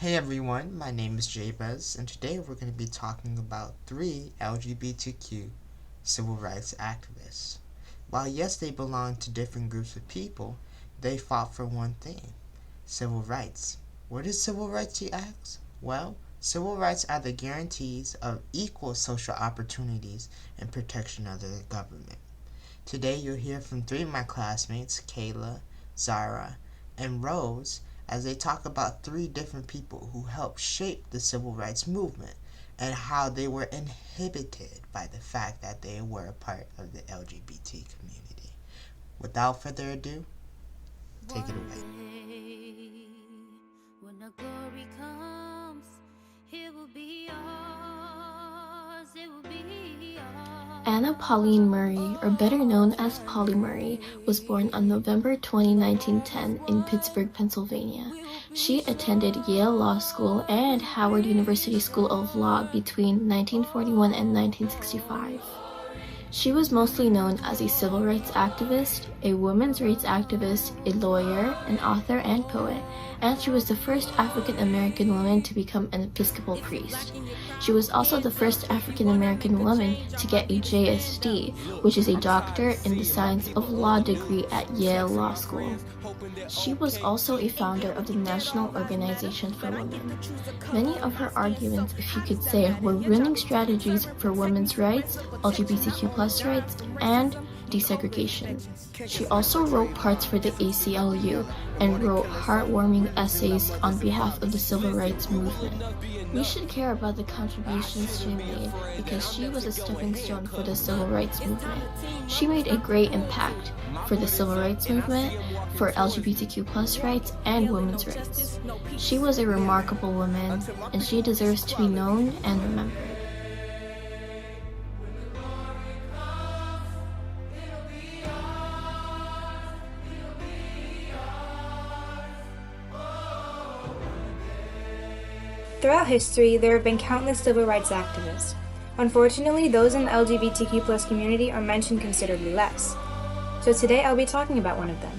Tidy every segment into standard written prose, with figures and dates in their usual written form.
Hey everyone, my name is Jabez, and today we're going to be talking about 3 LGBTQ civil rights activists. While yes, they belong to different groups of people, they fought for one thing: civil rights. What is civil rights, you ask? Well, civil rights are the guarantees of equal social opportunities and protection under the government. Today you'll hear from 3 of my classmates, Kayla, Zara, and Rose, as they talk about 3 different people who helped shape the civil rights movement and how they were inhibited by the fact that they were a part of the LGBT community. Without further ado, take it away. When the glory comes, it will be ours, it will be ours. Anna Pauline Murray, or better known as Polly Murray, was born on November 20, 1910 in Pittsburgh, Pennsylvania. She attended Yale Law School and Howard University School of Law between 1941 and 1965. She was mostly known as a civil rights activist, a women's rights activist, a lawyer, an author, and poet, and she was the first African American woman to become an Episcopal priest. She was also the first African American woman to get a JSD, which is a Doctor in the Science of Law degree at Yale Law School. She was also a founder of the National Organization for Women. Many of her arguments, if you could say, were winning strategies for women's rights, LGBTQ+ rights, and desegregation. She also wrote parts for the ACLU and wrote heartwarming essays on behalf of the civil rights movement. We should care about the contributions she made because she was a stepping stone for the civil rights movement. She made a great impact for the civil rights movement, for LGBTQ+ rights, and women's rights. She was a remarkable woman, and she deserves to be known and remembered. Throughout history, there have been countless civil rights activists. Unfortunately, those in the LGBTQ+ community are mentioned considerably less. So today I'll be talking about one of them.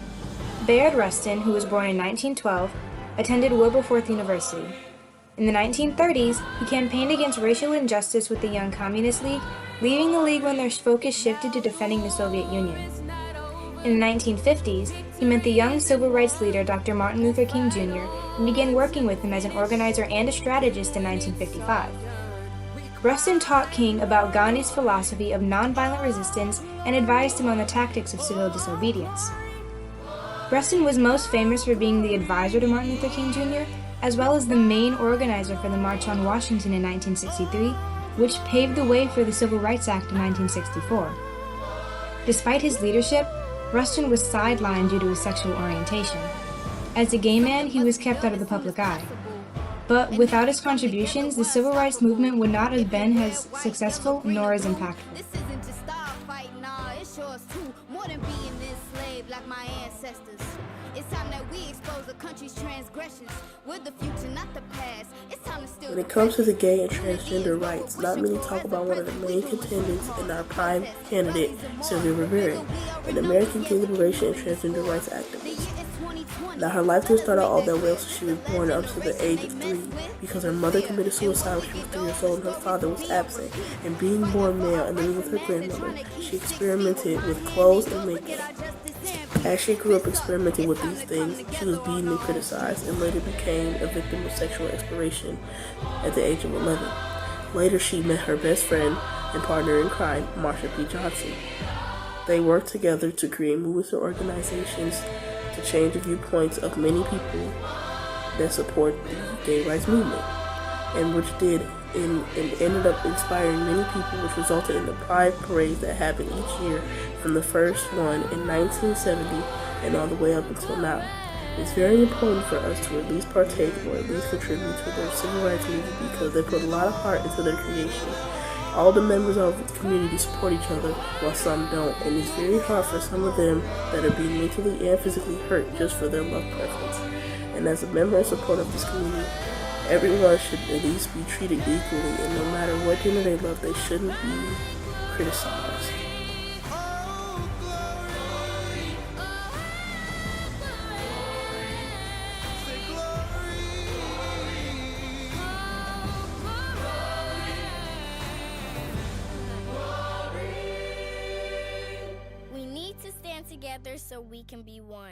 Bayard Rustin, who was born in 1912, attended Wilberforce University. In the 1930s, he campaigned against racial injustice with the Young Communist League, leaving the league when their focus shifted to defending the Soviet Union. In the 1950s, he met the young civil rights leader Dr. Martin Luther King Jr. and began working with him as an organizer and a strategist in 1955. Rustin taught King about Gandhi's philosophy of nonviolent resistance and advised him on the tactics of civil disobedience. Rustin was most famous for being the advisor to Martin Luther King Jr., as well as the main organizer for the March on Washington in 1963, which paved the way for the Civil Rights Act of 1964. Despite his leadership, Rustin was sidelined due to his sexual orientation. As a gay man, he was kept out of the public eye. But without his contributions, the civil rights movement would not have been as successful nor as impactful. This isn't just our fight, nah, it's yours too. More than being enslaved like my ancestors. It's time that we expose the country's transgressions. We're the future, not the past. It's time to steal. When it comes to the gay and transgender rights, not many talk about one of the main contenders in our prime candidate, Sylvia Rivera, an American gay liberation and transgender rights activist. Now, her life didn't start out all that well, so she was born up to the age of 3 because her mother committed suicide when she was 3 years old and her father was absent. And being born male and living with her grandmother, she experimented with clothes and makeup. As she grew up experimenting with these things, she was beaten and criticized and later became a victim of sexual exploration at the age of 11. Later, she met her best friend and partner in crime, Marsha P. Johnson. They worked together to create movements and organizations to change the viewpoints of many people that support the gay rights movement, and which did and ended up inspiring many people, which resulted in the pride parades that happen each year from the first one in 1970 and all the way up until now. It's very important for us to at least partake or at least contribute to their civil rights movement because they put a lot of heart into their creation. All the members of the community support each other, while some don't, and it's very hard for some of them that are being mentally and physically hurt just for their love preference. And as a member and supporter of this community, everyone should at least be treated equally, and no matter what gender they love, they shouldn't be criticized. together so we can be one.